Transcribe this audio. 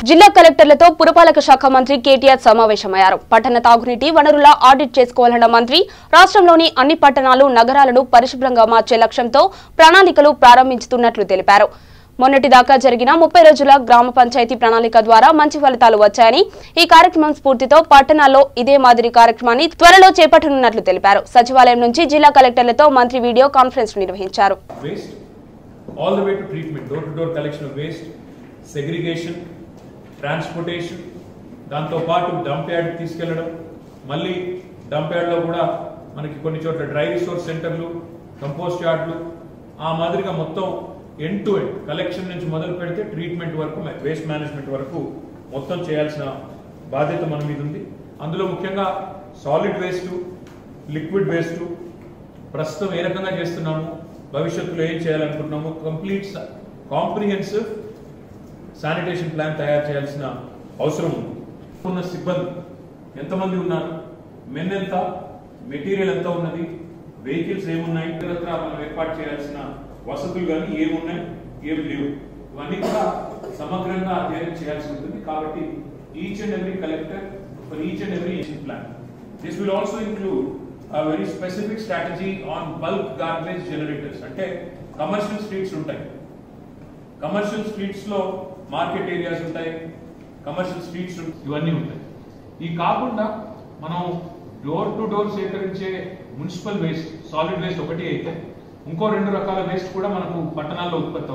జిల్లా కలెక్టర్లతో పురపాలక శాఖ మంత్రి కేటీఆర్ సమావేశమయ్యారు. పట్టణ తాగునీటి వనరుల ఆడిట్ చేసుకోవాలన్న మంత్రి రాష్ట్రంలోని అన్ని పట్టణాలు, నగరాలను పరిశుభ్రంగా మార్చే లక్ష్యంతో ప్రణాళికలు ప్రారంభించుతున్నట్లు తెలిపారు. మొన్నటిదాకా జరిగిన 30 రోజుల గ్రామ పంచాయతీ ప్రణాళిక ద్వారా మంచి ఫలితాలు వచ్చాయని, ఈ కార్యక్రమం స్ఫూర్తితో పట్టణాల్లో ఇదే మాదిరి కార్యక్రమాన్ని త్వరలో చేపట్టనున్నట్లు తెలిపారు. సచివాలయం నుంచి జిల్లా కలెక్టర్లతో మంత్రి వీడియో కాన్ఫరెన్స్ నిర్వహించారు. ట్రాన్స్పోర్టేషన్, దాంతో పాటు డంప్ యార్డ్ తీసుకెళ్లడం, మళ్ళీ డంప్ యార్డ్లో కూడా మనకి కొన్ని చోట్ల డ్రై రిసోర్స్ సెంటర్లు, కంపోస్ట్ యార్డ్లు, ఆ మాదిరిగా మొత్తం ఎండ్ టు ఎండ్ కలెక్షన్ నుంచి మొదలు పెడితే ట్రీట్మెంట్ వరకు, వేస్ట్ మేనేజ్మెంట్ వరకు మొత్తం చేయాల్సిన బాధ్యత మన మీద ఉంది. అందులో ముఖ్యంగా సాలిడ్ వేస్ట్, లిక్విడ్ వేస్ట్ ప్రస్తుతం ఏ రకంగా చేస్తున్నాము, భవిష్యత్తులో ఏం చేయాలనుకుంటున్నాము, కాంప్రిహెన్సివ్ శానిటేషన్ ప్లాన్ తయారు చేయాల్సిన అవసరం ఉంది. ఉన్న సిబ్బంది ఎంతమంది ఉన్నారు, మెన్ ఎంత, మెటీరియల్ ఎంత ఉన్నది, వెహికల్స్ ఏమున్నాయి, ఇతరత్రా మనం ఏర్పాటు చేయాల్సిన వసతులు కానీ ఏమున్నాయి, ఏమి లేవు, ఇవన్నీ కూడా సమగ్రంగా అధ్యయనం చేయాల్సి ఉంటుంది. కాబట్టి each and every collector for each and every action plan. This will also include a very specific strategy on bulk garbage generators. అంటే కమర్షియల్ స్ట్రీట్స్ ఉంటాయి, కమర్షియల్ స్ట్రీట్స్ లో మార్కెట్ ఏరియాస్ ఉంటాయి, కమర్షియల్ స్ట్రీట్స్ ఇవన్నీ ఉంటాయి. ఈ కాకుండా మనం డోర్ టు డోర్ సేకరించే మున్సిపల్ వేస్ట్, సాలిడ్ వేస్ట్ ఒకటి అయితే ఇంకో 2 రకాల వేస్ట్ కూడా మనకు పట్టణాల్లో ఉత్పత్తి అవుతుంది.